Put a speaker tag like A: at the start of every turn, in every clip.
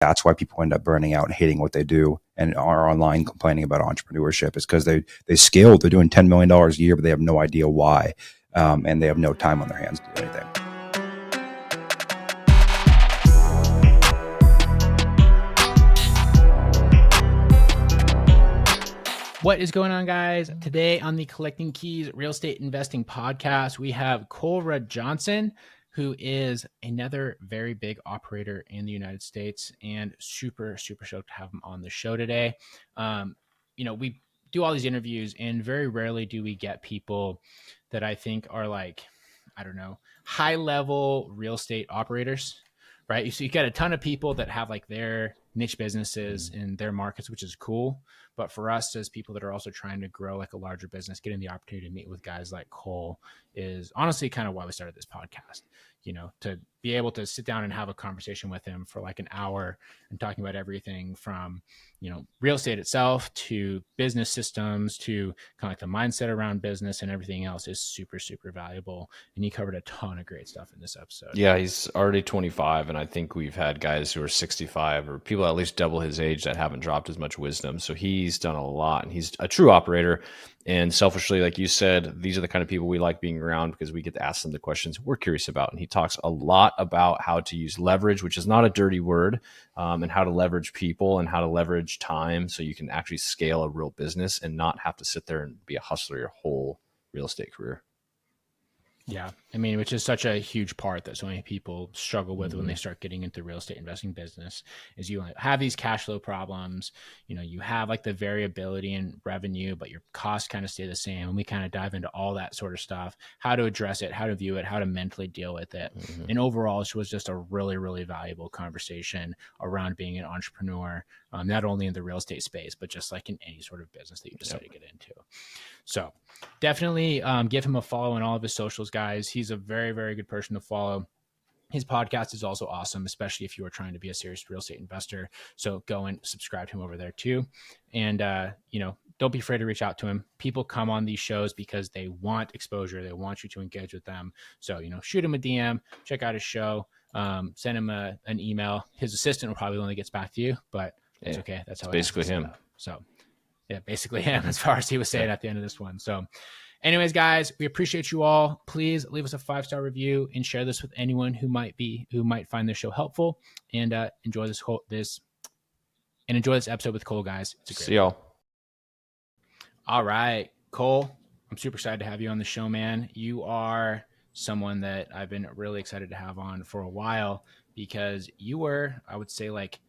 A: that's why people end up burning out and hating what they do and are online complaining about entrepreneurship. It's because they scaled. They're doing $10 million a year, but they have no idea why. And they have no time on their hands to do anything.
B: What is going on, guys? Today on the Collecting Keys Real Estate Investing Podcast, we have Cole Ruud-Johnson, who is another very big operator in the United States, and super stoked to have him on the show today. We do all these interviews, and very rarely do we get people that I think are like, high level real estate operators, right? So you get a ton of people that have like their niche businesses in their markets, which is cool. But for us as people that are also trying to grow like a larger business, getting the opportunity to meet with guys like Cole is honestly kind of why we started this podcast, to be able to sit down and have a conversation with him for like an hour and talking about everything from, real estate itself to business systems to kind of like the mindset around business and everything else is super valuable. And he covered a ton of great stuff in this episode.
C: Yeah, he's already 25. And I think we've had guys who are 65 or people at least double his age that haven't dropped as much wisdom. So he's done a lot and he's a true operator. And selfishly, like you said, these are the kind of people we like being around because we get to ask them the questions we're curious about. And he talks a lot about how to use leverage, which is not a dirty word, and how to leverage people and how to leverage time so you can actually scale a real business and not have to sit there and be a hustler your whole real estate career.
B: Yeah. Which is such a huge part that so many people struggle with when they start getting into real estate investing business is you have these cash flow problems. You have like the variability in revenue, but your costs kind of stay the same. And we kind of dive into all that sort of stuff, how to address it, how to view it, how to mentally deal with it. And overall, this was just a really valuable conversation around being an entrepreneur, not only in the real estate space, but just like in any sort of business that you decide to get into. So definitely give him a follow on all of his socials, guys. He's a very good person to follow. His podcast is also awesome, especially if you are trying to be a serious real estate investor. So go and subscribe to him over there too. And, don't be afraid to reach out to him. People come on these shows because they want exposure. They want you to engage with them. So, shoot him a DM, check out his show, send him an email. His assistant will probably only gets back to you, but it's okay. That's how
C: it's basically him.
B: So yeah, basically him as far as he was saying at the end of this one. So anyways, guys, we appreciate you all. Please leave us a 5-star review and share this with anyone who might find this show helpful, and enjoy this episode with Cole, guys. It's a great
C: See y'all.
B: All right, Cole, I'm super excited to have you on the show, man. You are someone that I've been really excited to have on for a while because you were, I would say, like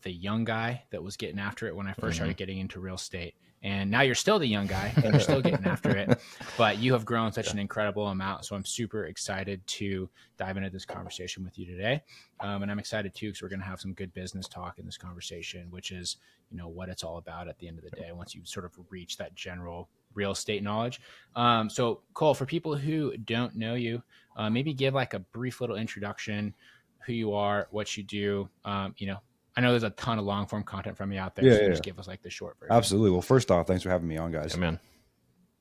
B: the young guy that was getting after it when I first started getting into real estate. And now you're still the young guy and you're still getting after it, but you have grown such an incredible amount. So I'm super excited to dive into this conversation with you today. And I'm excited too, because we're going to have some good business talk in this conversation, which is, what it's all about at the end of the day, once you sort of reach that general real estate knowledge. So Cole, for people who don't know you, maybe give like a brief little introduction, who you are, what you do, I know there's a ton of long form content from you out there. So just give us like the short version.
A: Absolutely. Well, first off, thanks for having me on, guys.
C: Yeah, man.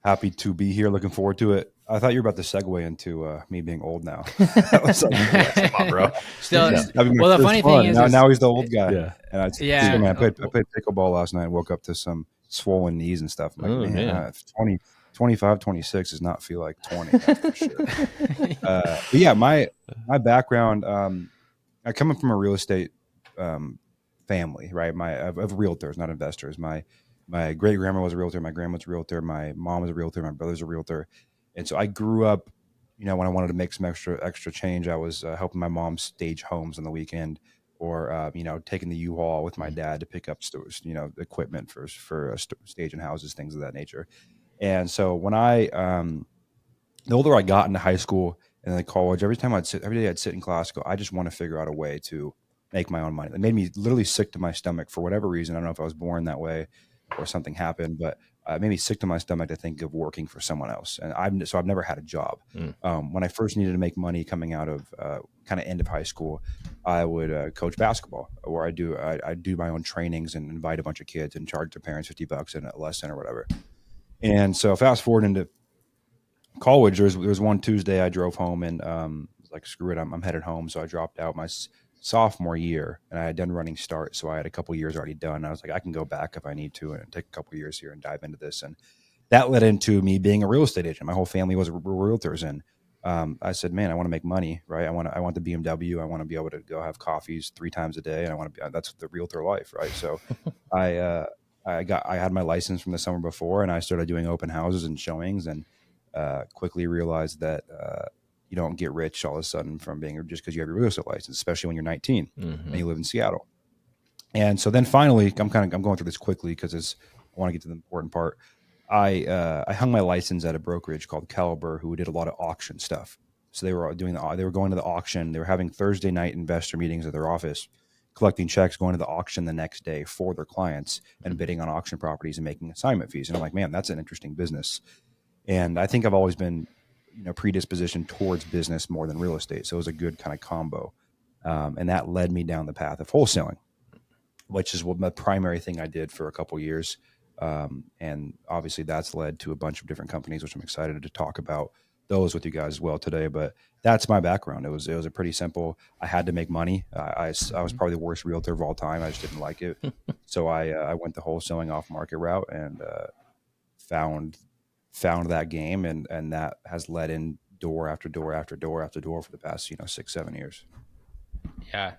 A: Happy to be here. Looking forward to it. I thought you were about to segue into me being old now. That was
C: come on, bro.
B: Still, well, the funny thing is
A: now he's the old guy.
C: Yeah.
A: And I played pickleball last night and woke up to some swollen knees and stuff. I'm like, man. 25, 26 does not feel like 20. That's for sure. But yeah, my background, I come from a real estate family, right? Of realtors, not investors. My great grandma was a realtor. My grandma's a realtor. My mom was a realtor. My brother's a realtor. And so I grew up, when I wanted to make some extra change, I was helping my mom stage homes on the weekend, or taking the U-Haul with my dad to pick up equipment for staging houses, things of that nature. And so when the older I got into high school and then college, every day I'd sit in class, I just want to figure out a way to make my own money. It made me literally sick to my stomach for whatever reason. I don't know if I was born that way or something happened, but it made me sick to my stomach to think of working for someone else. And I've never had a job. When I first needed to make money coming out of kind of end of high school, I would coach basketball, or I do my own trainings and invite a bunch of kids and charge their parents $50 in a lesson or whatever. And so fast forward into college, there was one Tuesday I drove home and was like, screw it, I'm headed home. So I dropped out my sophomore year, and I had done running start. So I had a couple years already done. I was like, I can go back if I need to and take a couple years here and dive into this. And that led into me being a real estate agent. My whole family was realtors. And I said, man, I want to make money, right? I want the BMW. I want to be able to go have coffees 3 times a day. And I want to be, that's the realtor life, right? So I had my license from the summer before, and I started doing open houses and showings, and quickly realized that you don't get rich all of a sudden from being just because you have your real estate license, especially when you're 19 and you live in Seattle. And so then finally, I'm going through this quickly because I want to get to the important part. I hung my license at a brokerage called Caliber, who did a lot of auction stuff. So they were going to the auction. They were having Thursday night investor meetings at their office, collecting checks, going to the auction the next day for their clients and bidding on auction properties and making assignment fees. And I'm like, man, that's an interesting business. And I think I've always been, predispositioned towards business more than real estate. So it was a good kind of combo. And that led me down the path of wholesaling, which is what my primary thing I did for a couple of years. And obviously that's led to a bunch of different companies, which I'm excited to talk about those with you guys as well today. But that's my background. It was a pretty simple. I had to make money. I was probably the worst realtor of all time. I just didn't like it. So I went the wholesaling off market route and found that game, and that has led in door after door after door after door for the past 6-7 years.
B: Yeah,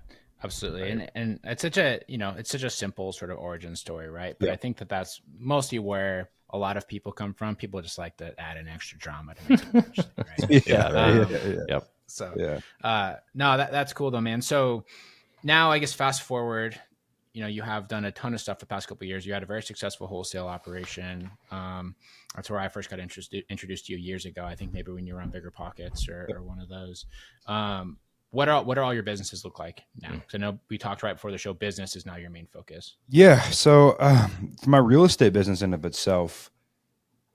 B: absolutely. Right. And it's such a simple sort of origin story, right? But I think that's mostly where a lot of people come from. People just like to add an extra drama to make it interesting, right?
C: Yep.
B: So no, that's cool though, man. So now I guess fast forward, you have done a ton of stuff the past couple of years. You had a very successful wholesale operation. That's where I first got introduced to you years ago. I think maybe when you were on BiggerPockets or one of those. What are all your businesses look like now? Because I know we talked right before the show, business is now your main focus.
A: Yeah. So for my real estate business in of itself,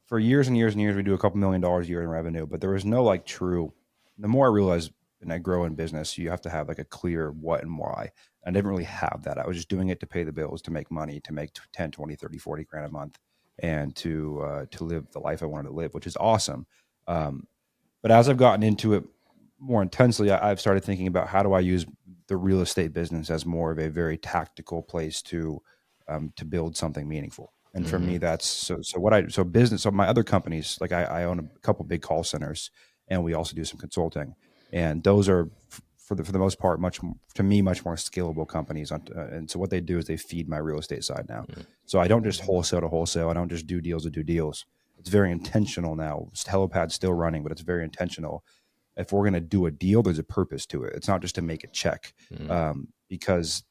A: for years and years and years, we do a couple $1 million a year in revenue, but there was no the more I realized and I grow in business, you have to have like a clear what and why. I didn't really have that. I was just doing it to pay the bills, to make money, to make 10, 20, 30, 40 grand a month, and to live the life I wanted to live, which is awesome. But as I've gotten into it more intensely, I've started thinking about how do I use the real estate business as more of a very tactical place to build something meaningful. And for me, that's so business. So my other companies, like I own a couple big call centers, and we also do some consulting, and those are for the most part much more scalable companies. And so what they do is they feed my real estate side now. So I don't just wholesale to wholesale. I don't just do deals to do deals. It's very intentional now. Helipad's still running, but it's very intentional. If we're going to do a deal, there's a purpose to it. It's not just to make a check, because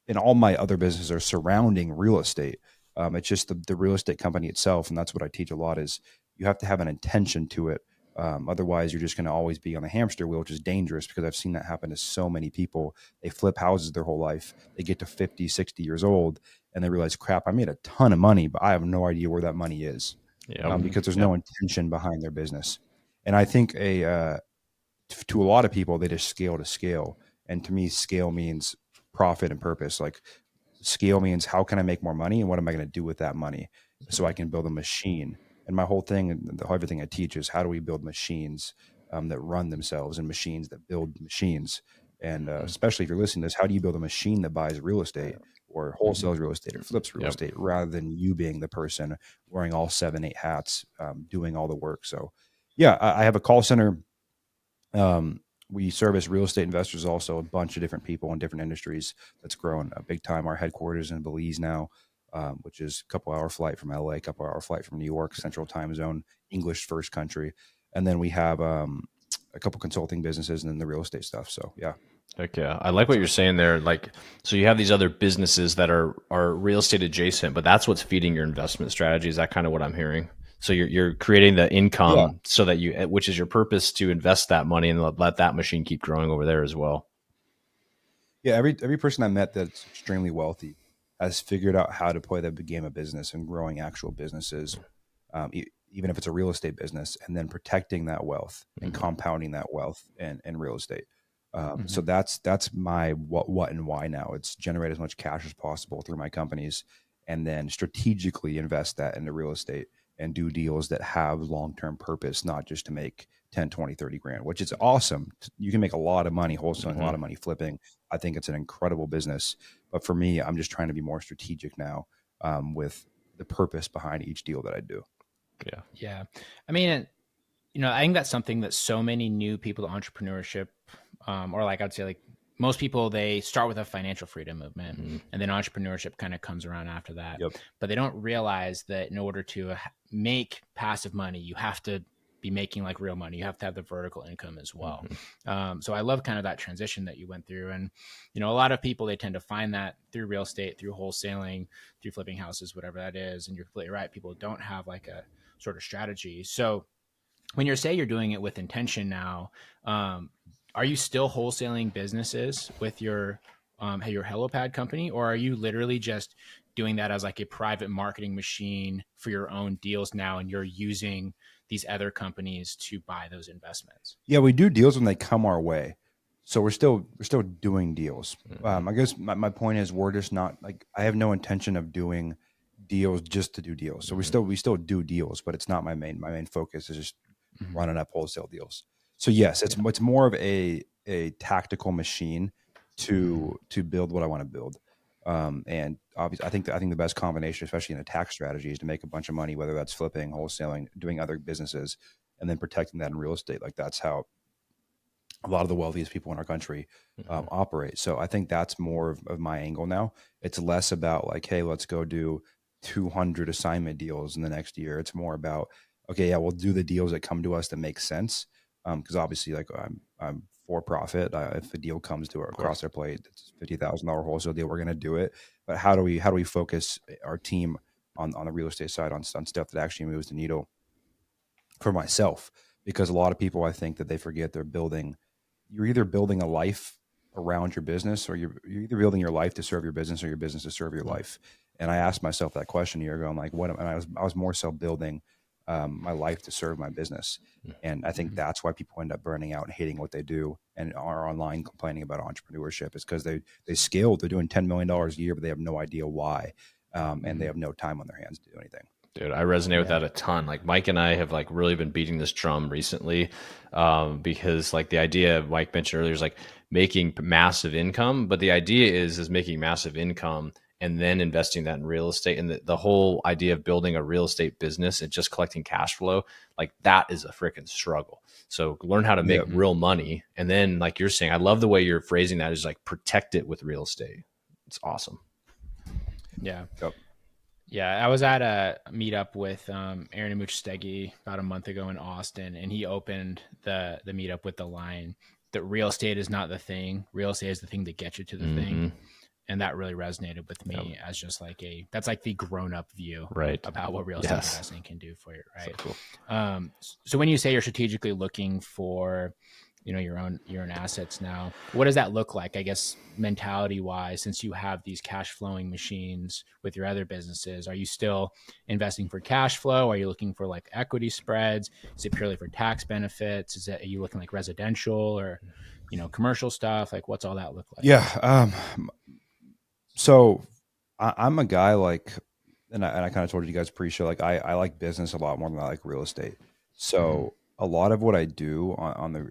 A: in all my other businesses are surrounding real estate. It's just the real estate company itself. And that's what I teach a lot is you have to have an intention to it. Otherwise you're just going to always be on the hamster wheel, which is dangerous because I've seen that happen to so many people. They flip houses their whole life. They get to 50, 60 years old and they realize, crap, I made a ton of money, but I have no idea where that money is because there's no intention behind their business. And I think to a lot of people, they just scale to scale. And to me, scale means profit and purpose. Like scale means how can I make more money and what am I going to do with that money so I can build a machine. And my whole thing and everything I teach is how do we build machines that run themselves and machines that build machines. And especially if you're listening to this, how do you build a machine that buys real estate or wholesales real estate or flips real estate rather than you being the person wearing all 7, 8 hats, doing all the work. So I have a call center. We service real estate investors, also a bunch of different people in different industries. That's grown big time. Our headquarters in Belize now, which is a couple hour flight from LA, couple hour flight from New York, Central Time Zone, English first country. And then we have a couple consulting businesses and then the real estate stuff. So yeah.
C: Heck yeah. I like what you're saying there. Like, so you have these other businesses that are real estate adjacent, but that's what's feeding your investment strategy. Is that kind of what I'm hearing? So you're creating the income so that which is your purpose to invest that money and let that machine keep growing over there as well.
A: Yeah. Every person I met that's extremely wealthy has figured out how to play the game of business and growing actual businesses, even if it's a real estate business, and then protecting that wealth and compounding that wealth in real estate. So that's my what and why now. It's generate as much cash as possible through my companies and then strategically invest that into real estate and do deals that have long-term purpose, not just to make 10, 20, 30 grand, which is awesome. You can make a lot of money wholesaling, a lot of money flipping. I think it's an incredible business. But for me, I'm just trying to be more strategic now with the purpose behind each deal that I do.
C: Yeah.
B: Yeah. I mean, I think that's something that so many new people to entrepreneurship, or like I'd say like most people, they start with a financial freedom movement and then entrepreneurship kind of comes around after that.
A: Yep.
B: But they don't realize that in order to make passive money, you have to be making like real money. You have to have the vertical income as well. So I love kind of that transition that you went through. And, a lot of people, they tend to find that through real estate, through wholesaling, through flipping houses, whatever that is. And you're completely right. People don't have like a sort of strategy. So when you're doing it with intention now, are you still wholesaling businesses with your HelloPad company, or are you literally just doing that as like a private marketing machine for your own deals now, and you're using these other companies to buy those investments?
A: Yeah, we do deals when they come our way. So we're still doing deals. I guess my point is we're just not like, I have no intention of doing deals just to do deals. So we still do deals, but it's not my main focus is just running up wholesale deals. So yes, it's more of a tactical machine to build what I want to build. And obviously, I think the best combination, especially in a tax strategy, is to make a bunch of money, whether that's flipping, wholesaling, doing other businesses, and then protecting that in real estate. Like that's how a lot of the wealthiest people in our country operate. So I think that's more of my angle now. It's less about like, hey, let's go do 200 assignment deals in the next year. It's more about, okay, yeah, we'll do the deals that come to us that make sense. Because obviously, like I'm for profit. If a deal comes to across our plate, it's $50,000 wholesale deal, we're going to do it. But how do we focus our team on the real estate side on stuff that actually moves the needle for myself? Because a lot of people, I think that they forget you're either building a life around your business, or you're either building your life to serve your business, or your business to serve your life. And I asked myself that question a year ago. I'm like, what? And I was more so building my life to serve my business. And I think that's why people end up burning out and hating what they do and are online complaining about entrepreneurship, is because they scaled. They're doing $10 million a year, but they have no idea why. And they have no time on their hands to do anything.
C: Dude, I resonate with that a ton. Like Mike and I have like really been beating this drum recently, because like the idea Mike mentioned earlier is like making massive income, but the idea is making massive income and then investing that in real estate. And the whole idea of building a real estate business and just collecting cash flow, like that is a freaking struggle. So learn how to make real money. And then like you're saying, I love the way you're phrasing that, is like protect it with real estate. It's awesome.
B: Yeah.
A: Yep.
B: Yeah, I was at a meetup with Aaron and Mooch Steggy about a month ago in Austin, and he opened the meetup with the line that real estate is not the thing. Real estate is the thing that gets you to the thing. And that really resonated with me as just like that's like the grown-up view about what real estate investing can do for you, right? So cool. So when you say you're strategically looking for, your own assets now, what does that look like, I guess, mentality wise, since you have these cash flowing machines with your other businesses? Are you still investing for cash flow? Are you looking for like equity spreads? Is it purely for tax benefits? Are you looking like residential or, commercial stuff? Like what's all that look like?
A: Yeah. So I'm a guy like, and I kind of told you guys pre-show, like I like business a lot more than I like real estate. So a lot of what I do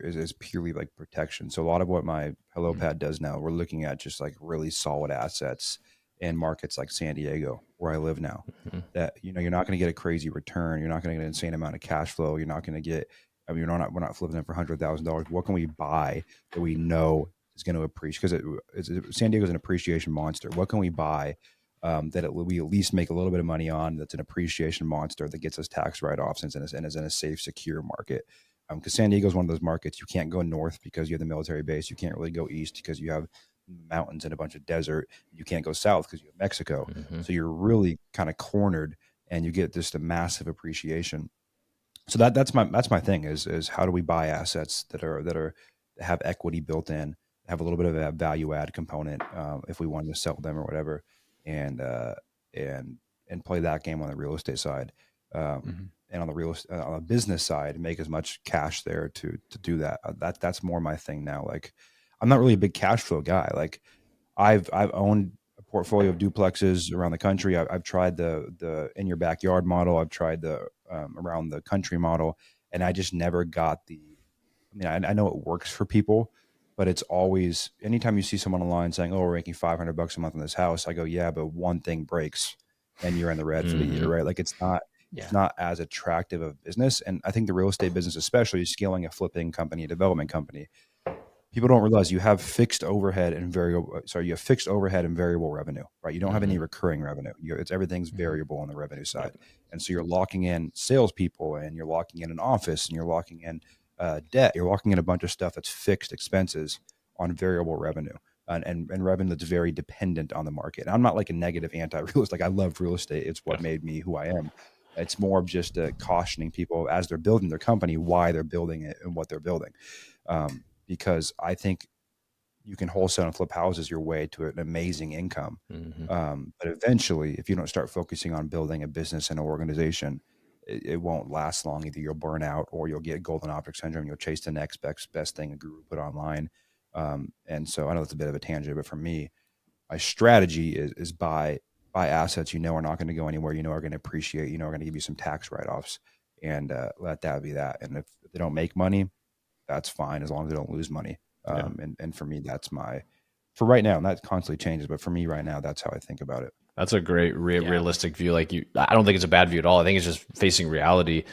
A: is purely like protection. So a lot of what my HelloPad does now, we're looking at just like really solid assets in markets like San Diego, where I live now, that, you're not going to get a crazy return. You're not going to get an insane amount of cash flow. You're not going to get, we're not flipping them for $100,000. What can we buy that we know is going to appreciate? Because San Diego is an appreciation monster. What can we buy that we at least make a little bit of money on, that's an appreciation monster that gets us tax write-offs and is in a safe, secure market? Because San Diego is one of those markets, you can't go north because you have the military base. You can't really go east because you have mountains and a bunch of desert. You can't go south because you have Mexico. So you're really kind of cornered, and you get just a massive appreciation. So that's my thing is how do we buy assets that have equity built in, have a little bit of a value add component if we want to sell them or whatever, and play that game on the real estate side, and on the business side, make as much cash there to do that. That's more my thing now. Like I'm not really a big cash flow guy. Like I've owned a portfolio of duplexes around the country. I've tried the in your backyard model. I've tried the around the country model. And I just never got I know it works for people, but it's always, anytime you see someone online saying, oh, we're making $500 a month on this house, I go, yeah, but one thing breaks and you're in the red for the year, right? Like it's not as attractive of business. And I think the real estate business, especially scaling a flipping company, a development company, people don't realize you have fixed overhead and variable revenue, right? You don't have any recurring revenue. Everything's variable on the revenue side. And so you're locking in salespeople, and you're locking in an office, and you're locking in debt. You're locking in a bunch of stuff that's fixed expenses on variable revenue, and revenue that's very dependent on the market. And I'm not like a negative anti-real estate. Like I love real estate. It's what made me who I am. It's more of just cautioning people as they're building their company, why they're building it and what they're building. Because I think you can wholesale and flip houses your way to an amazing income. But eventually, if you don't start focusing on building a business and an organization, it won't last long. Either you'll burn out, or you'll get golden object syndrome. You'll chase the next best thing a guru put online. And so I know it's a bit of a tangent, but for me, my strategy is buy assets are not going to go anywhere, are going to appreciate, are going to give you some tax write-offs, and let that be that. And if they don't make money, that's fine, as long as they don't lose money. And for me, that's for right now, and that constantly changes, but for me right now, that's how I think about it.
C: That's a great realistic view. Like I don't think it's a bad view at all. I think it's just facing reality.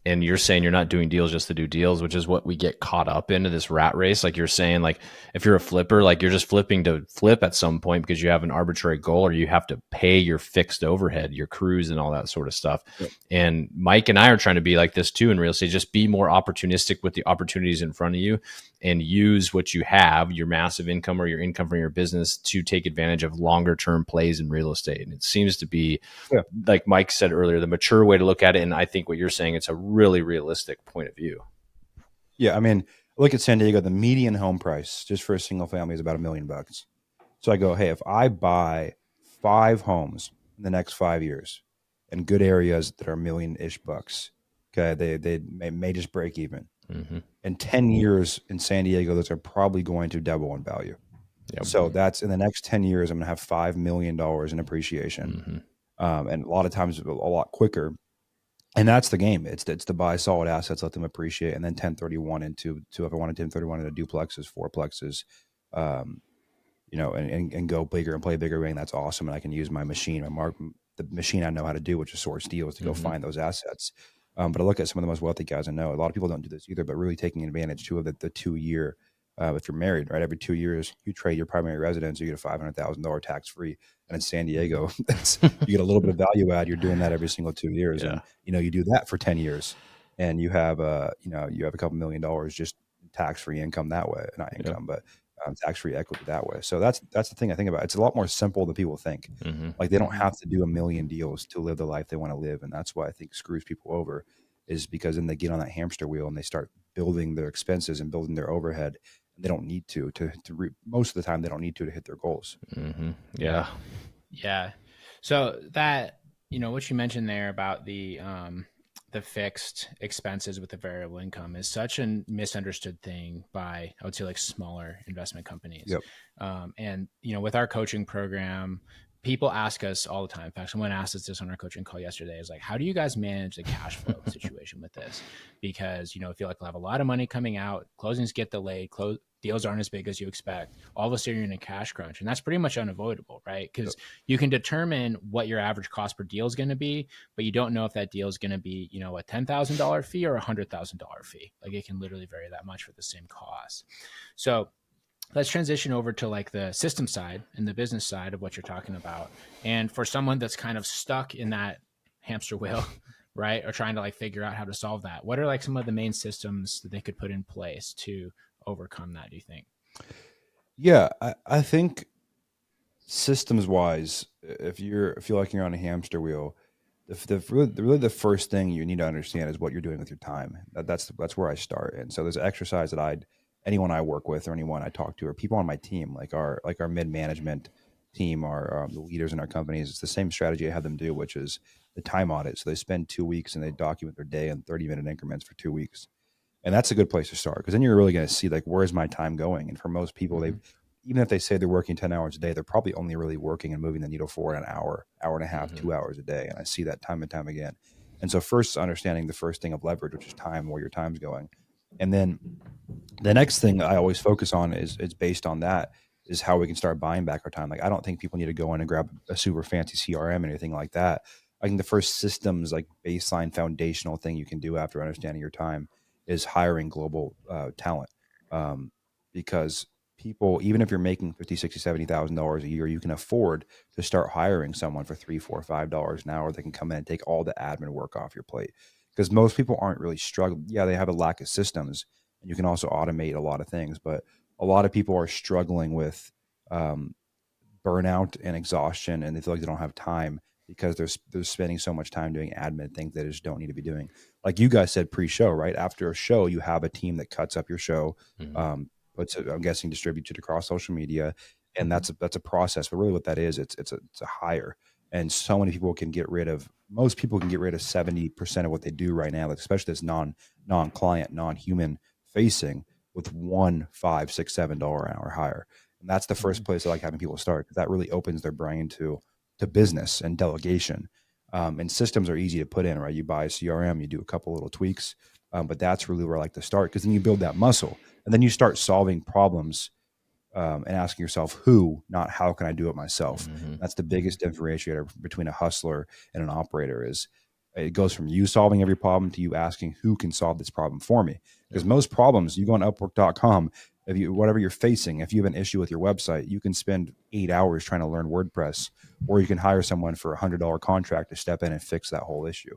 C: And you're saying you're not doing deals just to do deals, which is what we get caught up into, this rat race. Like you're saying, like if you're a flipper, like you're just flipping to flip at some point because you have an arbitrary goal, or you have to pay your fixed overhead, your crews and all that sort of stuff. And Mike and I are trying to be like this too in real estate. Just be more opportunistic with the opportunities in front of you, and use what you have, your massive income or your income from your business, to take advantage of longer term plays in real estate. And it seems to be, like Mike said earlier, the mature way to look at it. And I think what you're saying, it's a really realistic point of view.
A: Yeah. I mean, look at San Diego, the median home price just for a single family is about $1 million. So I go, hey, if I buy 5 homes in the next 5 years in good areas that are $1 million-ish bucks, okay, they may just break even. In 10 years in San Diego, those are probably going to double in value. So that's, in the next 10 years, I'm going to have $5 million in appreciation. And a lot of times a lot quicker. And that's the game. It's to buy solid assets, let them appreciate, and then 1031 into if I want to 1031 into duplexes, fourplexes, and go bigger and play bigger game. That's awesome. And I can use my machine, the machine I know how to do, which is source deals, to go find those assets. But I look at some of the most wealthy guys I know. A lot of people don't do this either, but really taking advantage too of the 2 year. If you're married, right, every 2 years you trade your primary residence, you get a $500,000 tax free. And in San Diego, you get a little bit of value add. You're doing that every single 2 years, and you do that for 10 years, and you have a couple $1 million just tax free income that way, not income, but tax free equity that way. So that's the thing I think about. It's a lot more simple than people think. Like they don't have to do 1 million deals to live the life they want to live, and that's why I think screws people over, is because then they get on that hamster wheel and they start building their expenses and building their overhead. They don't need to most of the time, they don't need to hit their goals.
B: Yeah. So that, what you mentioned there about the fixed expenses with the variable income is such a misunderstood thing by, I would say, like smaller investment companies. And, with our coaching program, people ask us all the time. In fact, someone asked us this on our coaching call yesterday, is like, how do you guys manage the cash flow situation with this? Because, I feel like we'll have a lot of money coming out, closings get delayed, deals aren't as big as you expect. All of a sudden you're in a cash crunch, and that's pretty much unavoidable, right? Because you can determine what your average cost per deal is going to be, but you don't know if that deal is going to be, a $10,000 fee or a $100,000 fee. Like it can literally vary that much for the same cost. So let's transition over to like the system side and the business side of what you're talking about. And for someone that's kind of stuck in that hamster wheel, right, or trying to like figure out how to solve that, what are like some of the main systems that they could put in place to overcome that, do you think?
A: Yeah, I think systems wise, if you feel like you're on a hamster wheel, really the first thing you need to understand is what you're doing with your time. That's where I start. And so there's an exercise that anyone I work with or anyone I talk to, or people on my team, like our mid-management team, the leaders in our companies, it's the same strategy I have them do, which is the time audit. So they spend 2 weeks and they document their day in 30-minute increments for 2 weeks. And that's a good place to start, because then you're really going to see like, where's my time going? And for most people, even if they say they're working 10 hours a day, they're probably only really working and moving the needle for an hour and a half, 2 hours a day. And I see that time and time again. And so first understanding the first thing of leverage, which is time, where your time's going. And then the next thing I always focus on is based on that is how we can start buying back our time. Like, I don't think people need to go in and grab a super fancy CRM or anything like that. I think the first systems, like baseline foundational thing you can do after understanding your time is hiring global talent. Because people, even if you're making $50, $60, $70,000 a year, you can afford to start hiring someone for $3, $4, $5 an hour. They can come in and take all the admin work off your plate, because most people aren't really struggling. Yeah, they have a lack of systems, and you can also automate a lot of things, but a lot of people are struggling with burnout and exhaustion, and they feel like they don't have time because they're spending so much time doing admin things they just don't need to be doing. Like you guys said pre-show, right? After a show, you have a team that cuts up your show, puts it, I'm guessing, distributes it across social media, and that's a process. But really, what that is, it's a hire. And so many people can get rid of. Most people can get rid of 70% of what they do right now, like especially this non-client, non-human facing, with $1, $5, $6, $7 an hour hire. And that's the first place I like having people start, because that really opens their brain to business and delegation. And systems are easy to put in, right? You buy a CRM, you do a couple little tweaks, but that's really where I like to start, because then you build that muscle, and then you start solving problems and asking yourself who, not how can I do it myself. That's the biggest differentiator between a hustler and an operator. Is it goes from you solving every problem to you asking who can solve this problem for me. Because most problems, you go on Upwork.com, whatever you're facing, if you have an issue with your website, you can spend 8 hours trying to learn WordPress, or you can hire someone for $100 contract to step in and fix that whole issue.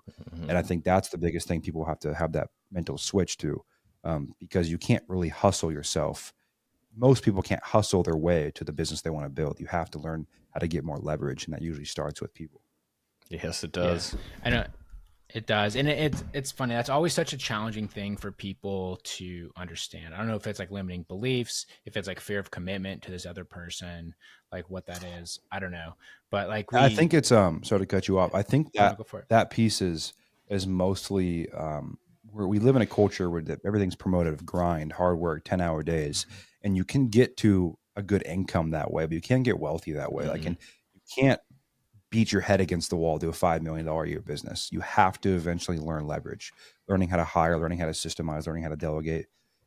A: And I think that's the biggest thing people have to have that mental switch to, because you can't really hustle yourself. Most people can't hustle their way to the business they want to build. You have to learn how to get more leverage, and that usually starts with people.
C: Yes, it does.
B: Yeah. I know it does. And it's funny. That's always such a challenging thing for people to understand. I don't know if it's like limiting beliefs, if it's like fear of commitment to this other person, like what that is. I don't know. But like
A: I think it's sorry to cut you off. I think that that piece is mostly where we live in a culture where everything's promoted of grind, hard work, 10-hour days, and you can get to a good income that way, but you can't get wealthy that way. Like, and you can't beat your head against the wall to a $5 million a year business. You have to eventually learn leverage, learning how to hire, learning how to systemize, learning how to delegate,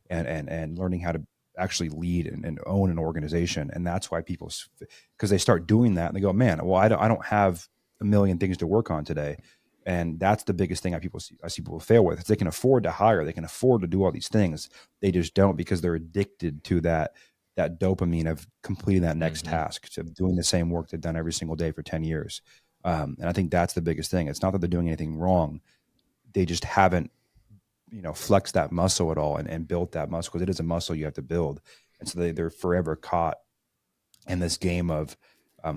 A: and learning how to actually lead and own an organization. And that's why people, because they start doing that and they go, man, well, I don't have a million things to work on today. And that's the biggest thing I see people fail with. They can afford to hire, they can afford to do all these things. They just don't, because they're addicted to that dopamine of completing that next task, to doing the same work they've done every single day for 10 years. And I think that's the biggest thing. It's not that they're doing anything wrong. They just haven't, flexed that muscle at all and built that muscle, because it is a muscle you have to build. And so they're forever caught in this game of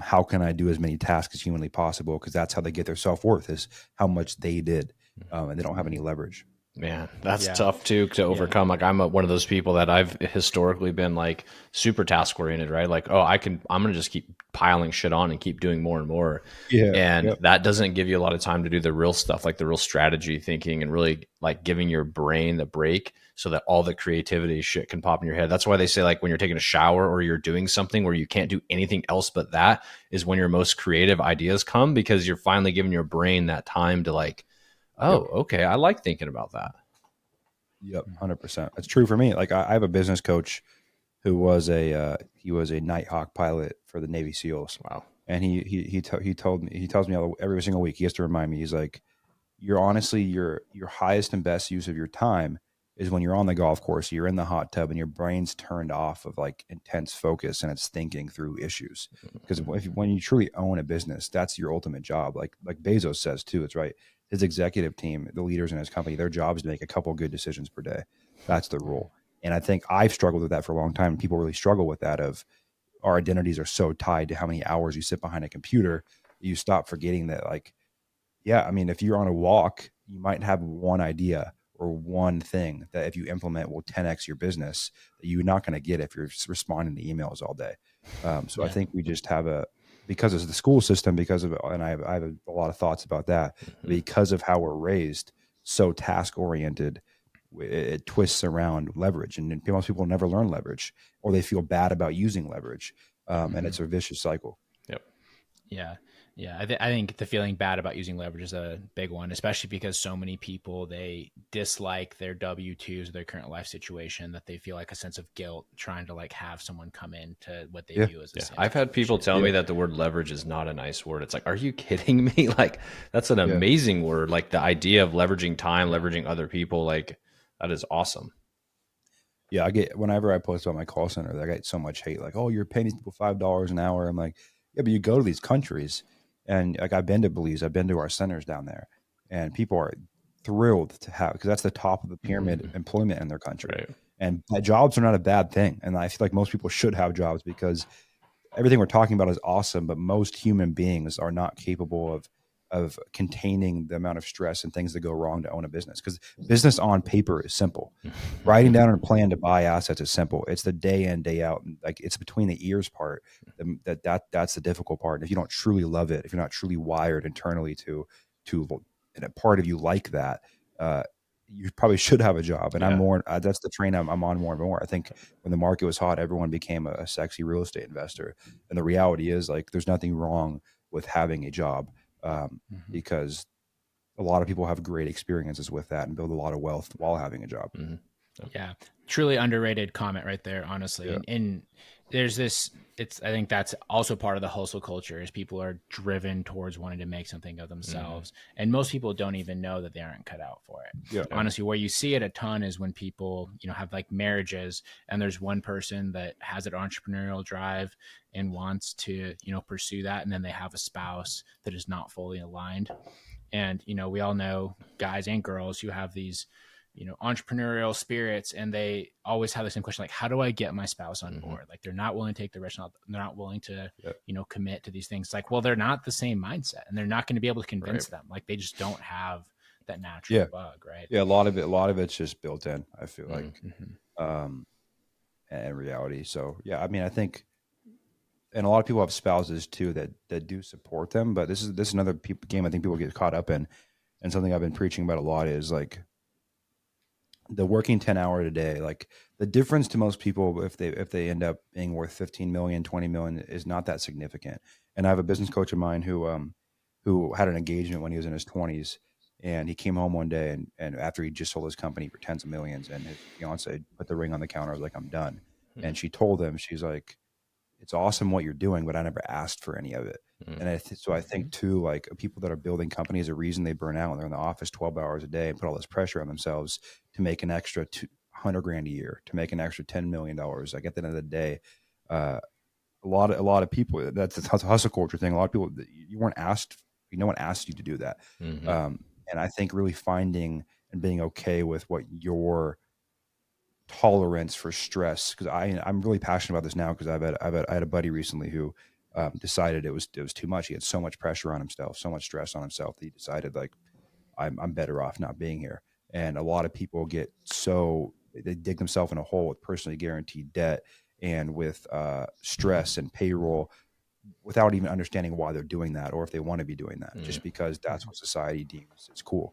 A: how can I do as many tasks as humanly possible, because that's how they get their self-worth, is how much they did, and they don't have any leverage.
C: Man, that's tough too to overcome. Like, I'm one of those people that I've historically been like super task oriented, right? Like, I'm going to just keep piling shit on and keep doing more and more. Yeah. And that doesn't give you a lot of time to do the real stuff, like the real strategy thinking, and really like giving your brain the break so that all the creativity shit can pop in your head. That's why they say, like, when you're taking a shower or you're doing something where you can't do anything else but that, is when your most creative ideas come, because you're finally giving your brain that time to like, okay, I like thinking about that.
A: Yep, 100%. That's true for me. Like, I have a business coach who was a Nighthawk pilot for the Navy SEALs.
C: Wow.
A: And he tells me every single week, he has to remind me, he's like, your highest and best use of your time is when you're on the golf course, you're in the hot tub, and your brain's turned off of like intense focus, and it's thinking through issues. Because when you truly own a business, that's your ultimate job. Like Bezos says too, it's right. His executive team, the leaders in his company, their job is to make a couple good decisions per day. That's the rule. And I think I've struggled with that for a long time. People really struggle with that, of our identities are so tied to how many hours you sit behind a computer, you stop forgetting that, like, yeah, I mean, if you're on a walk, you might have one idea or one thing that if you implement will 10x your business, that you're not going to get if you're responding to emails all day. I think we just have because of the school system, and I have a lot of thoughts about that, because of how we're raised, so task oriented, it twists around leverage, and most people never learn leverage, or they feel bad about using leverage, and it's a vicious cycle.
B: Yeah. Yeah. I think the feeling bad about using leverage is a big one, especially because so many people, they dislike their W-2s or their current life situation, that they feel like a sense of guilt trying to like have someone come in to what they
A: Yeah.
B: view as a safe
C: I've had people
B: situation.
C: tell me that the word leverage is not a nice word. It's like, are you kidding me? Like, that's an amazing word. Like, the idea of leveraging time, leveraging other people, like, that is awesome.
A: Yeah, I get, whenever I post about my call center, I get so much hate. Like, oh, you're paying these people $5 an hour. I'm like, yeah, but you go to these countries, and like I've been to Belize, I've been to our centers down there, and people are thrilled to have, because that's the top of the pyramid employment in their country,
C: Right.
A: and jobs are not a bad thing. And I feel like most people should have jobs, because everything we're talking about is awesome, but most human beings are not capable of containing the amount of stress and things that go wrong to own a business. Because business on paper is simple. Writing down a plan to buy assets is simple. It's the day in, day out, and like it's between the ears part that's the difficult part. And if you don't truly love it, if you're not truly wired internally to and a part of you like that, you probably should have a job. And I'm more, that's the train I'm on more and more. I think when the market was hot, everyone became a sexy real estate investor. And the reality is, like, there's nothing wrong with having a job, because a lot of people have great experiences with that and build a lot of wealth while having a job.
B: Yeah, truly underrated comment right there, honestly. And there's this, I think that's also part of the hustle culture, is people are driven towards wanting to make something of themselves. And most people don't even know that they aren't cut out for it. Honestly, where you see it a ton is when people, have like marriages, and there's one person that has an entrepreneurial drive and wants to, pursue that. And then they have a spouse that is not fully aligned. And, we all know guys and girls who have these, entrepreneurial spirits, and they always have the same question, like, how do I get my spouse on board? Like, they're not willing to take the risk. They're not willing to, commit to these things. Like, well, they're not the same mindset, and they're not going to be able to convince them. Like, they just don't have that natural bug. Right.
A: Yeah. A lot of it's just built in, I feel like, and reality. So yeah, I mean, I think, and a lot of people have spouses too that do support them, but this is another game I think people get caught up in. And something I've been preaching about a lot is like the working 10 hours a day. Like, the difference to most people, if they end up being worth 15 million, 20 million, is not that significant. And I have a business coach of mine who had an engagement when he was in his 20s, and he came home one day, and after he just sold his company for tens of millions, and his fiance put the ring on the counter, I was like, I'm done. And she told him, she's like, it's awesome what you're doing, but I never asked for any of it. And so I think too, like, people that are building companies, the reason they burn out, they're in the office 12 hours a day and put all this pressure on themselves to make an extra $200,000 a year, to make an extra $10 million. Like, at the end of the day, a lot of people, that's a hustle culture thing. A lot of people, you weren't asked, no one asked you to do that. And I think really finding and being okay with what your tolerance for stress, because I'm really passionate about this now, because I had a buddy recently who decided it was too much. He had so much pressure on himself, so much stress on himself, that he decided, like, I'm better off not being here. And a lot of people they dig themselves in a hole with personally guaranteed debt and with stress and payroll, without even understanding why they're doing that, or if they want to be doing that, just because that's what society deems is cool.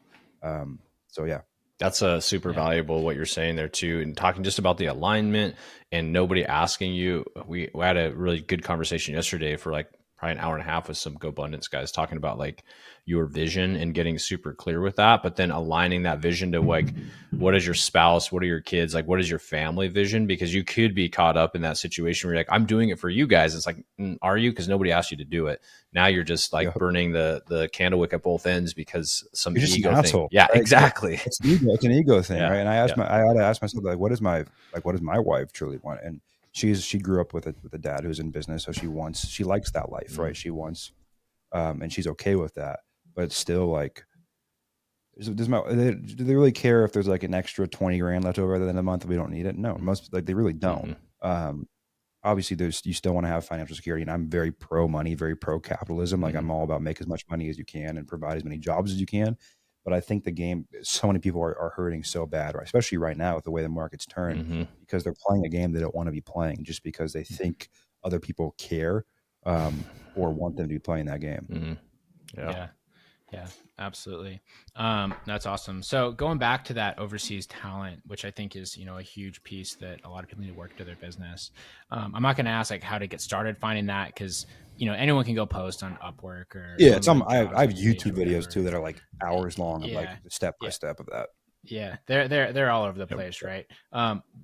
A: So yeah.
C: That's a super valuable what you're saying there too, and talking just about the alignment and nobody asking you. We had a really good conversation yesterday for like probably an hour and a half with some GoBundance guys, talking about like your vision and getting super clear with that, but then aligning that vision to like, what is your spouse, what are your kids, like what is your family vision? Because you could be caught up in that situation where you're like, I'm doing it for you guys. It's like, are you? Because nobody asked you to do it. Now you're just like burning the candle wick at both ends because some ego thing.
A: Asshole,
C: yeah,
A: right?
C: exactly.
A: It's an ego thing, right? And I had to ask myself, like, what does my wife truly want? And she grew up with a dad who's in business, so she likes that life, right? She wants, and she's okay with that. But it's still like, do they really care if there's like an extra 20 grand left over at the end of the month if we don't need it? No, most, like, they really don't. Obviously you still want to have financial security, and I'm very pro money, very pro capitalism. Like, I'm all about make as much money as you can and provide as many jobs as you can. But I think the game, so many people are hurting so bad, right? Especially right now with the way the market's turned, because they're playing a game they don't want to be playing, just because they think other people care, or want them to be playing that game.
B: Yeah. Yeah, absolutely. That's awesome. So going back to that overseas talent, which I think is, a huge piece that a lot of people need to work to their business. I'm not going to ask like how to get started finding that, because anyone can go post on Upwork or
A: Yeah,
B: on
A: some
B: like
A: I have
B: JobsWorks page
A: YouTube
B: or
A: videos
B: whatever.
A: too that are like hours long of like
B: Yeah,
A: the step by
B: yeah,
A: step of that.
B: yeah. They're all over the
C: Yep.
B: place, right?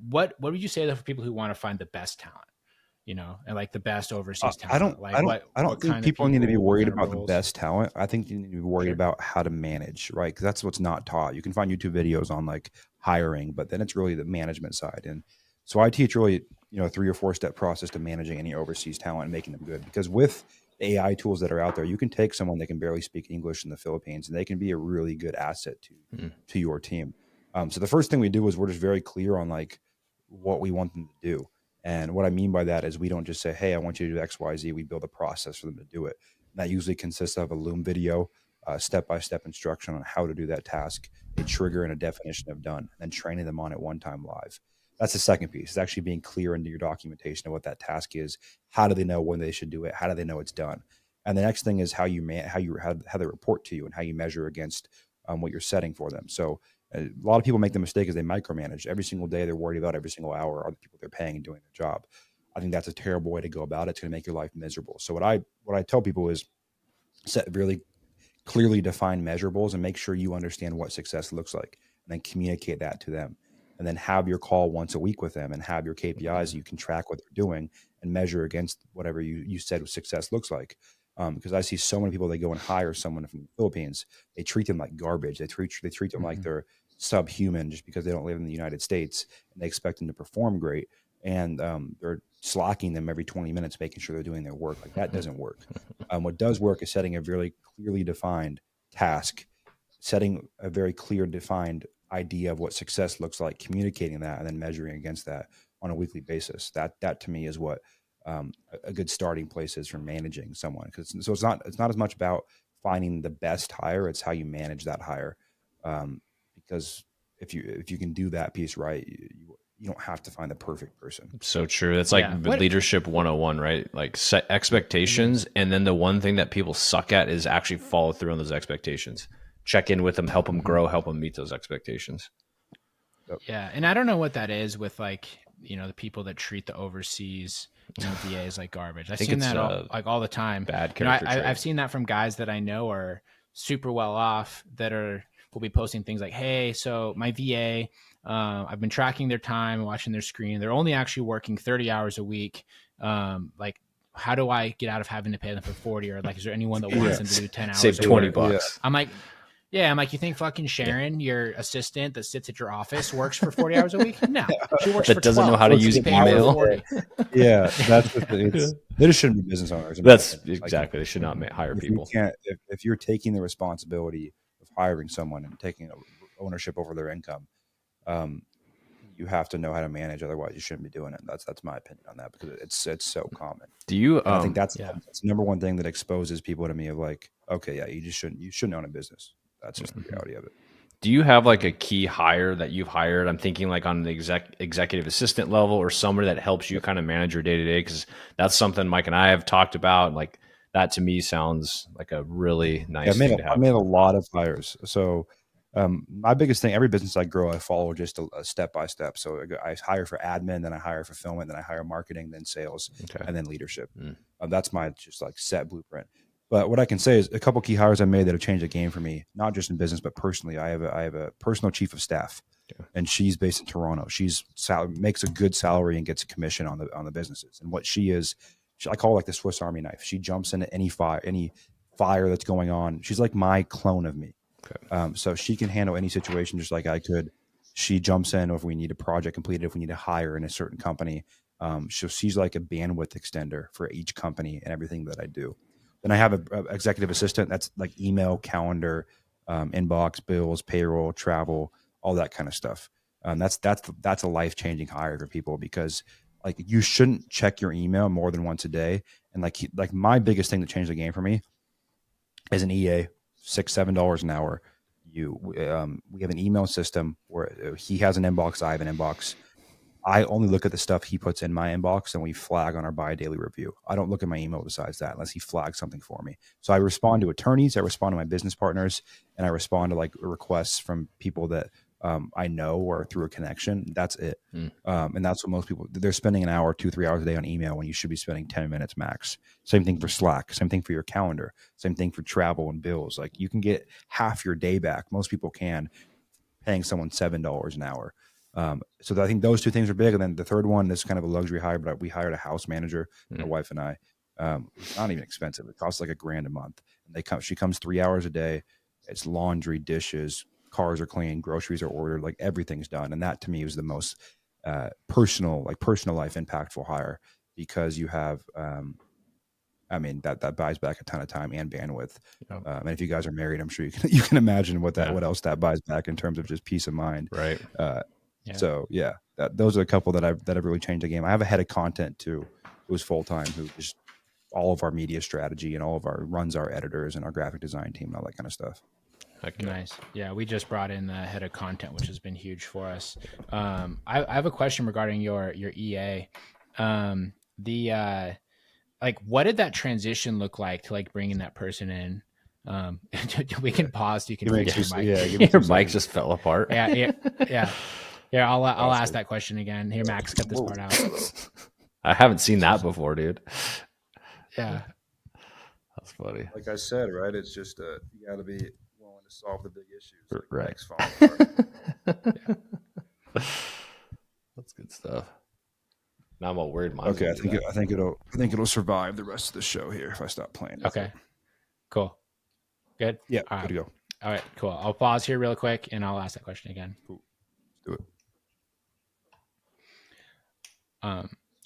B: What would you say though for people who want to find the best talent? And like the best overseas
A: I
B: talent. Like
A: I don't
B: what
A: think
B: kind of
A: people need to be
B: people, what
A: worried
B: kind of
A: about the
B: roles?
A: best talent. I think you need to be worried
B: Sure.
A: about how to manage, right? Because that's what's not taught. You can find YouTube videos on like hiring, but then it's really the management side. And so I teach really, a 3 or 4 step process to managing any overseas talent and making them good. Because with the AI tools that are out there, you can take someone that can barely speak English in the Philippines, and they can be a really good asset to your team. So the first thing we do is we're just very clear on like what we want them to do. And what I mean by that is we don't just say, hey, I want you to do X, Y, Z. We build a process for them to do it. And that usually consists of a Loom video, step-by-step instruction on how to do that task, a trigger and a definition of done, and then training them on it one time live. That's the second piece. It's actually being clear into your documentation of what that task is. How do they know when they should do it? How do they know it's done? And the next thing is how they report to you and how you measure against what you're setting for them. So a lot of people make the mistake is they micromanage every single day. They're worried about every single hour are the people they're paying and doing their job. I think that's a terrible way to go about it. It's going to make your life miserable. So what I tell people is set really clearly defined measurables and make sure you understand what success looks like, and then communicate that to them. And then have your call once a week with them and have your KPIs. You can track what they're doing and measure against whatever you said success looks like. Because I see so many people, they go and hire someone from the Philippines. They treat them like garbage. They treat them like they're subhuman just because they don't live in the United States, and they expect them to perform great. And they're slacking them every 20 minutes, making sure they're doing their work. Like that doesn't work. What does work is setting a really clearly defined task, setting a very clear defined idea of what success looks like, communicating that, and then measuring against that on a weekly basis. That to me is what a good starting place is for managing someone. So it's not as much about finding the best hire; it's how you manage that hire. Because if you can do that piece right, you don't have to find the perfect person.
C: So true. That's like leadership 101, right? Like set expectations. And then the one thing that people suck at is actually follow through on those expectations. Check in with them, help them grow, help them meet those expectations.
B: Yeah. And I don't know what that is with like, the people that treat the overseas VAs like garbage. I've seen that all the time.
C: Bad character trait.
B: I've seen that from guys that I know are super well off that will be posting things like, hey, so my VA, I've been tracking their time, watching their screen. They're only actually working 30 hours a week. Like, how do I get out of having to pay them for 40? Or like, is there anyone that wants them to do 10 hours?
C: Save $20. Yeah.
B: I'm like, you think fucking Sharon, your assistant that sits at your office, works for 40 hours a week? No, she works for 12.
C: Doesn't know how to use email.
A: Yeah, that's they just shouldn't be business owners.
C: That's exactly. They should not hire people.
A: If you're taking the responsibility of hiring someone and taking ownership over their income, you have to know how to manage. Otherwise, you shouldn't be doing it. That's my opinion on that, because it's so common.
C: Do you?
A: I think that's the number one thing that exposes people to me of like, okay, yeah, you shouldn't own a business. That's just the reality of it.
C: Do you have like a key hire that you've hired? I'm thinking like on the executive assistant level, or somebody that helps you kind of manage your day to day, because that's something Mike and I have talked about. Like that to me sounds like a really nice thing to have.
A: I made a lot of hires. So my biggest thing, every business I grow, I follow just a step by step. So I hire for admin, then I hire fulfillment, then I hire marketing, then sales, and then leadership. That's my just like set blueprint. But what I can say is a couple key hires I made that have changed the game for me, not just in business, but personally. I have a personal chief of staff, and she's based in Toronto. She's makes a good salary and gets a commission on the businesses. And what she is, I call it like the Swiss Army knife. She jumps into any fire that's going on. She's like my clone of me. So she can handle any situation just like I could. She jumps in if we need a project completed, if we need to hire in a certain company. So she's like a bandwidth extender for each company and everything that I do. Then I have an executive assistant that's like email, calendar, inbox, bills, payroll, travel, all that kind of stuff. That's a life-changing hire for people, because like you shouldn't check your email more than once a day. And like my biggest thing that changed the game for me is an EA, $6-7 an hour. We have an email system where he has an inbox, I have an inbox. I only look at the stuff he puts in my inbox and we flag on our bi-daily review. I don't look at my email besides that unless he flags something for me. So I respond to attorneys, I respond to my business partners, and I respond to like requests from people that I know or through a connection. That's it. And that's what most people, they're spending an hour, 2-3 hours a day on email when you should be spending 10 minutes max. Same thing for Slack, same thing for your calendar, same thing for travel and bills. Like you can get half your day back. Most people can, paying someone $7 an hour. So I think those two things are big. And then the third one is kind of a luxury hire, but we hired a house manager, my wife and I. It's not even expensive. It costs like $1,000 a month. And she comes 3 hours a day. It's laundry, dishes, cars are clean, groceries are ordered, like everything's done. And that to me was the most personal life impactful hire, because you have that buys back a ton of time and bandwidth. And if you guys are married, I'm sure you can imagine what else that buys back in terms of just peace of mind.
C: Right.
A: So yeah, those are a couple that have really changed the game. I have a head of content too, who's full-time, who just all of our media strategy and runs our editors and our graphic design team and all that kind of stuff.
B: Okay. Nice. Yeah, we just brought in the head of content, which has been huge for us. I have a question regarding your EA. Like, what did that transition look like to like bringing that person in? We can pause. You can fix your mic.
C: Yeah, your mic just fell apart.
B: Yeah. Yeah, I'll ask that question again. Here, Max, cut this part out.
C: I haven't seen that before, dude.
B: Yeah,
C: that's funny.
A: Like I said, right? It's just you got to be willing to solve the big issues. Like
C: right. That's good stuff. Now I'm all worried.
A: Okay, I think it'll survive the rest of the show here if I stop playing.
B: Okay, cool, good.
A: Yeah,
B: all
A: good to go.
B: All right, cool. I'll pause here real quick and I'll ask that question again.
A: Cool. Let's do
B: it.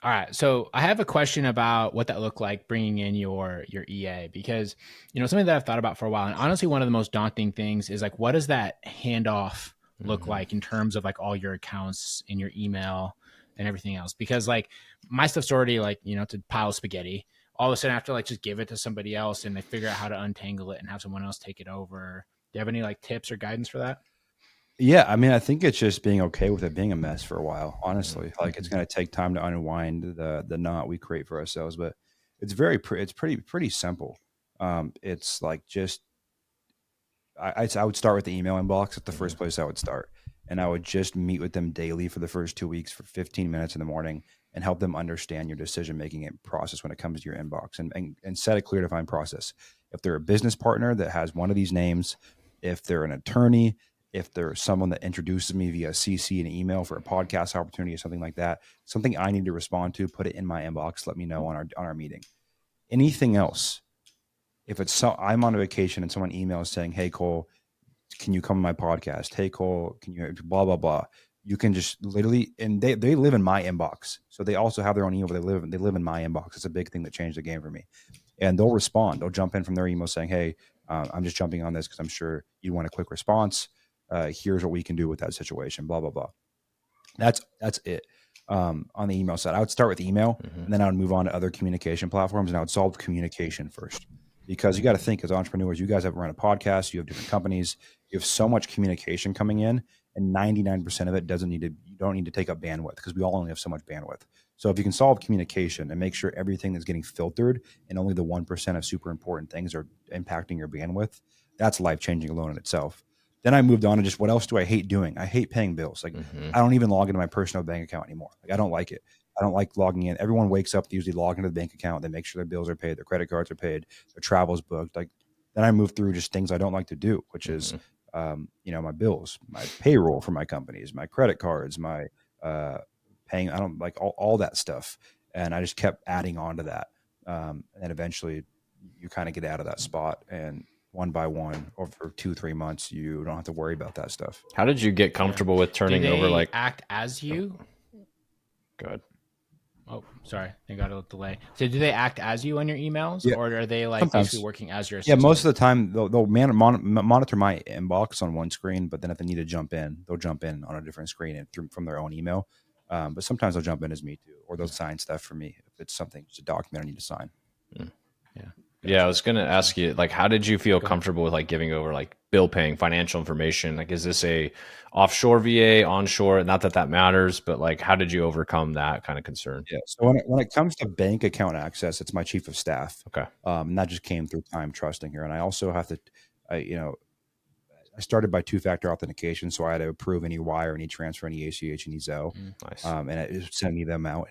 B: All right, so I have a question about what that looked like bringing in your EA, because something that I've thought about for a while, and honestly, one of the most daunting things is like, what does that handoff look like in terms of like all your accounts in your email and everything else? Because like my stuff's already like, it's a pile of spaghetti. All of a sudden I have to like just give it to somebody else and they figure out how to untangle it and have someone else take it over. Do you have any like tips or guidance for that?
A: Yeah, I think it's just being okay with it being a mess for a while, honestly. Like it's going to take time to unwind the knot we create for ourselves, but it's pretty simple. It's like just I would start with the email inbox. At the first place I would start. And I would just meet with them daily for the first 2 weeks for 15 minutes in the morning and help them understand your decision-making process when it comes to your inbox, and set a clear defined process. If they're a business partner that has one of these names, if they're an attorney, if there's someone that introduces me via CC and email for a podcast opportunity or something like that, something I need to respond to, put it in my inbox, let me know on our meeting. Anything else, if I'm on a vacation and someone emails saying, "Hey Cole, can you come on my podcast? Hey Cole, can you blah, blah, blah." You can just literally, and they live in my inbox. So they also have their own email, but they live in my inbox. It's a big thing that changed the game for me. And they'll respond. They'll jump in from their email saying, "Hey, I'm just jumping on this because I'm sure you want a quick response. Here's what we can do with that situation, blah, blah, blah." That's it. On the email side, I would start with email and then I would move on to other communication platforms, and I would solve communication first. Because you got to think, as entrepreneurs, you guys have run a podcast, you have different companies, you have so much communication coming in, and 99% of it you don't need to take up bandwidth, because we all only have so much bandwidth. So if you can solve communication and make sure everything is getting filtered and only the 1% of super important things are impacting your bandwidth, that's life-changing alone in itself. Then I moved on to just, what else do I hate doing? I hate paying bills. Like I don't even log into my personal bank account anymore. Like I don't like it. I don't like logging in. Everyone wakes up, they usually log into the bank account. They make sure their bills are paid, their credit cards are paid, their travel's booked. Like then I move through just things I don't like to do, which is, my bills, my payroll for my companies, my credit cards, my paying. I don't like all that stuff. And I just kept adding on to that. And eventually you kind of get out of that spot, and one by one over 2-3 months, you don't have to worry about that stuff.
C: How did you get comfortable with turning over like
B: act as you?
C: Good.
B: Oh, sorry. I got a delay. So do they act as you on your emails, or are they like
A: sometimes
B: basically working as your assistant?
A: Yeah, most of the time they'll monitor my inbox on one screen, but then if they need to jump in, they'll jump in on a different screen and from their own email. But sometimes they'll jump in as me too, or they'll sign stuff for me if it's something, just a document I need to sign.
B: Yeah.
C: Yeah, I was going to ask you, like, how did you feel comfortable with like giving over like bill paying financial information? Like, is this a offshore VA, onshore? Not that that matters, but like, how did you overcome that kind of concern?
A: Yeah. So when it comes to bank account access, it's my chief of staff.
C: Okay.
A: And that just came through time trusting her. And I also have to, I started by two-factor authentication, so I had to approve any wire, any transfer, any ACH, any Zelle.
C: Nice.
A: And it sent me them out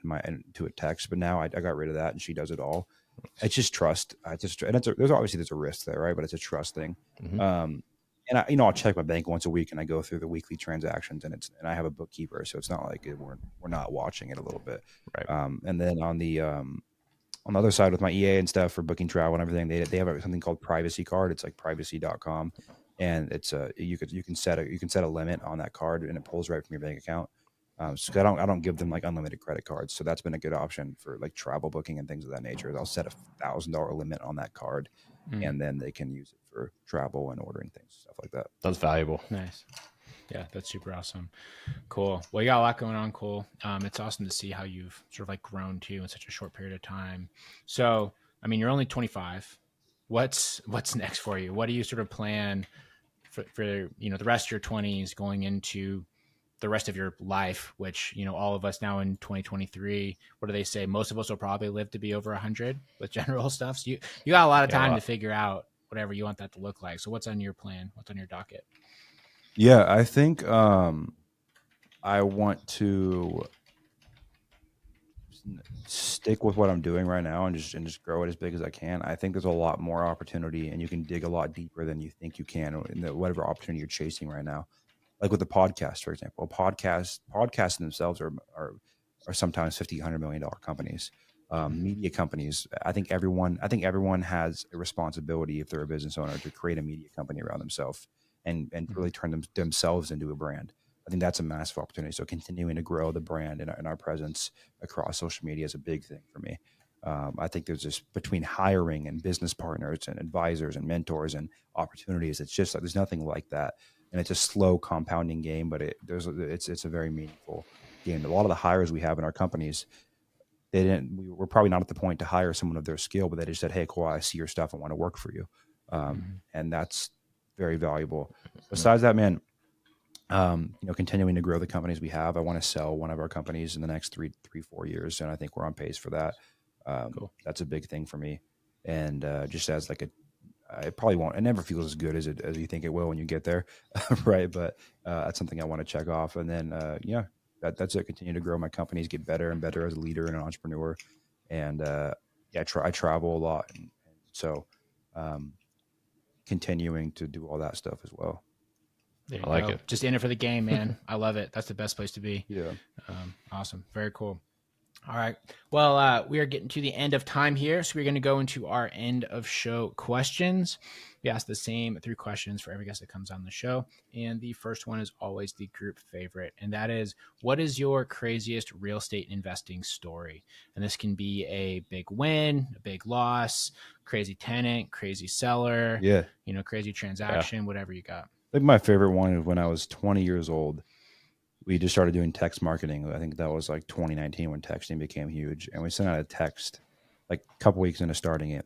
A: to a text. But now I got rid of that, and she does it all. It's just trust. There's a risk there, right? But it's a trust thing. And I'll check my bank once a week, and I go through the weekly transactions, and I have a bookkeeper, so it's not like we're not watching it a little bit.
C: Right.
A: And then on the other side with my EA and stuff for booking travel and everything, they have something called privacy card. It's like privacy.com. And it's you can set a limit on that card, and it pulls right from your bank account. So I don't give them like unlimited credit cards. So that's been a good option for like travel booking and things of that nature. I'll set $1,000 limit on that card, and then they can use it for travel and ordering things, stuff like that.
C: That's valuable.
B: Nice. Yeah, that's super awesome. Cool. Well, you got a lot going on, Cole. It's awesome to see how you've sort of like grown too in such a short period of time. So, I mean, you're only 25. What's next for you? What do you sort of plan for the rest of your 20s going into the rest of your life, which, all of us now in 2023, what do they say? Most of us will probably live to be over 100 with general stuff. So you got a lot of time to figure out whatever you want that to look like. So what's on your plan? What's on your docket?
A: Yeah, I think I want to stick with what I'm doing right now and just grow it as big as I can. I think there's a lot more opportunity, and you can dig a lot deeper than you think you can in whatever opportunity you're chasing right now. Like with the podcast, for example, podcasts themselves are sometimes $50, $100 million companies. Media companies. I think everyone has a responsibility if they're a business owner to create a media company around themselves and really turn themselves into a brand. I think that's a massive opportunity. So continuing to grow the brand and our presence across social media is a big thing for me. I think there's just between hiring and business partners and advisors and mentors and opportunities. It's just like there's nothing like that, and it's a slow compounding game, but it's a very meaningful game. A lot of the hires we have in our companies, we're probably not at the point to hire someone of their skill, but they just said, "Hey, Cole, I see your stuff. I want to work for you," and that's very valuable. Besides that, man. Continuing to grow the companies we have. I want to sell one of our companies in the next 4 years, and I think we're on pace for that. Cool. That's a big thing for me. And just as like it probably won't. It never feels as good as you think it will when you get there, right? But that's something I want to check off. And then that's it. Continue to grow my companies, get better and better as a leader and an entrepreneur. And I travel a lot, and so continuing to do all that stuff as well.
B: I like it. Just in it for the game, man. I love it. That's the best place to be.
A: Yeah.
B: Awesome. Very cool. All right. Well, we are getting to the end of time here. So we're going to go into our end of show questions. We ask the same 3 questions for every guest that comes on the show. And the first one is always the group favorite. And that is, what is your craziest real estate investing story? And this can be a big win, a big loss, crazy tenant, crazy seller, crazy transaction, whatever you got.
A: I think my favorite one is when I was 20 years old. We just started doing text marketing. I think that was like 2019 when texting became huge. And we sent out a text like a couple weeks into starting it.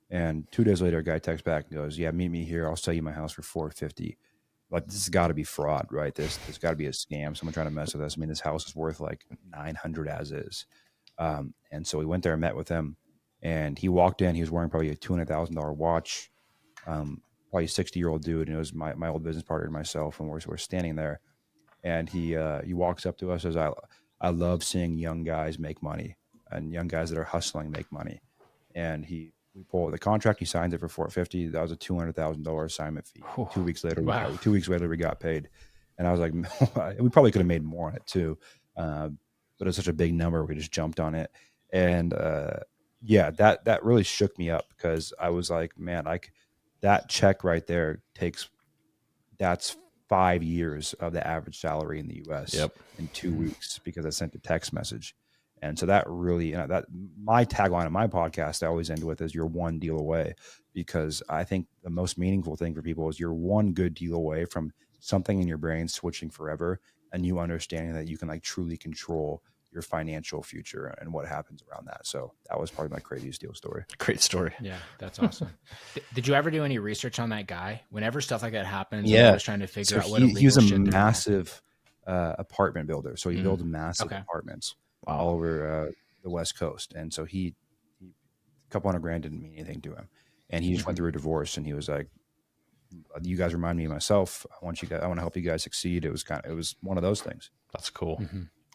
A: And 2 days later, a guy texts back and goes, "Yeah, meet me here. I'll sell you my house for $450." Like, this has got to be fraud, right? This got to be a scam. Someone trying to mess with us. I mean, this house is worth like $900 as is. And so we went there and met with him. And he walked in. He was wearing probably a $200,000 watch. Probably a 60-year-old dude, and it was my old business partner and myself, and we're standing there, and he walks up to us and says, I love seeing young guys make money and young guys that are hustling make money. And we pull the contract, he signs it for $450. That was a $200,000 assignment fee. 2 weeks later, we got paid, and I was like, we probably could have made more on it too, but it's such a big number, we just jumped on it, and that really shook me up because I was like, man, that check right there that's 5 years of the average salary in the US in 2 weeks because I sent a text message. And so that really, that my tagline on my podcast, I always end with is you're one deal away, because I think the most meaningful thing for people is you're one good deal away from something in your brain switching forever and you understanding that you can like truly control your financial future and what happens around that. So that was probably my craziest deal story.
C: Great story.
B: Yeah, that's awesome. Did you ever do any research on that guy? Whenever stuff like that happens,
A: Yeah,
B: I was trying to figure out what
A: he was a massive apartment builder. So he built massive apartments all over the West Coast, and so he a couple $100,000 didn't mean anything to him, and he just went through a divorce, and he was like, "You guys remind me of myself. I want to help you guys succeed." It was one of those things.
C: That's cool.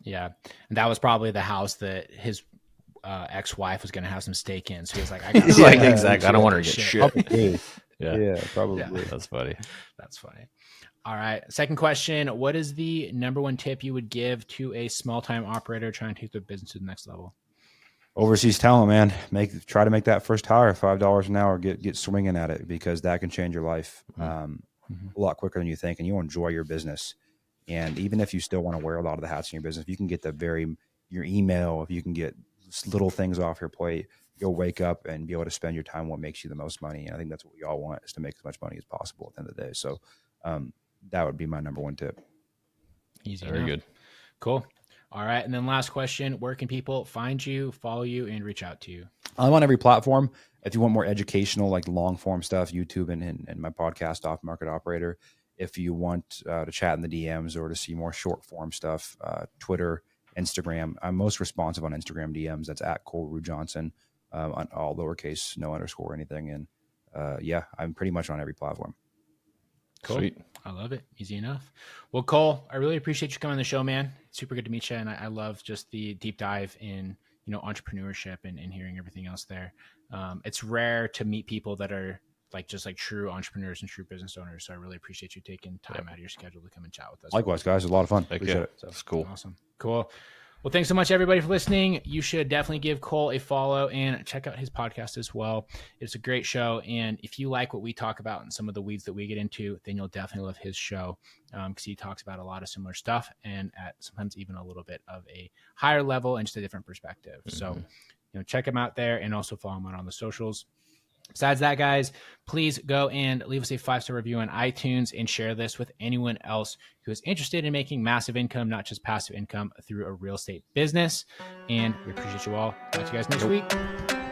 B: Yeah, and that was probably the house that his ex-wife was going to have some stake in. So he was like,
C: exactly. I don't want her to get shit.
A: Yeah, probably.
C: Yeah. That's funny.
B: That's funny. All right. Second question. What is the number one tip you would give to a small-time operator trying to take their business to the next level?
A: Overseas talent, man. Try to make that first hire $5 an hour. Get swinging at it, because that can change your life a lot quicker than you think, and you'll enjoy your business. And even if you still want to wear a lot of the hats in your business, if you can get your email, if you can get little things off your plate, you'll wake up and be able to spend your time what makes you the most money. And I think that's what we all want, is to make as much money as possible at the end of the day. So that would be my number one tip.
B: Easy.
C: Very good.
B: Cool. All right. And then last question, where can people find you, follow you, and reach out to you?
A: I'm on every platform. If you want more educational, like long form stuff, YouTube and my podcast, Off Market Operator. If you want to chat in the DMs or to see more short form stuff, Twitter, Instagram. I'm most responsive on Instagram DMs. That's at Cole Ruud-Johnson, on all lowercase, no underscore or anything. And yeah, I'm pretty much on every platform.
B: Cool. Sweet. I love it. Easy enough. Well, Cole, I really appreciate you coming on the show, man. It's super good to meet you. And I love just the deep dive in, entrepreneurship and hearing everything else there. It's rare to meet people that are just true entrepreneurs and true business owners. So I really appreciate you taking time out of your schedule to come and chat with us.
A: Likewise, guys. It was a lot of fun. Appreciate it.
C: That's cool.
B: Awesome. Cool. Well, thanks so much, everybody, for listening. You should definitely give Cole a follow and check out his podcast as well. It's a great show. And if you like what we talk about and some of the weeds that we get into, then you'll definitely love his show, because he talks about a lot of similar stuff and at sometimes even a little bit of a higher level and just a different perspective. So, check him out there and also follow him on the socials. Besides that, guys, please go and leave us a 5-star review on iTunes and share this with anyone else who is interested in making massive income, not just passive income, through a real estate business. And we appreciate you all. Talk to you guys next week.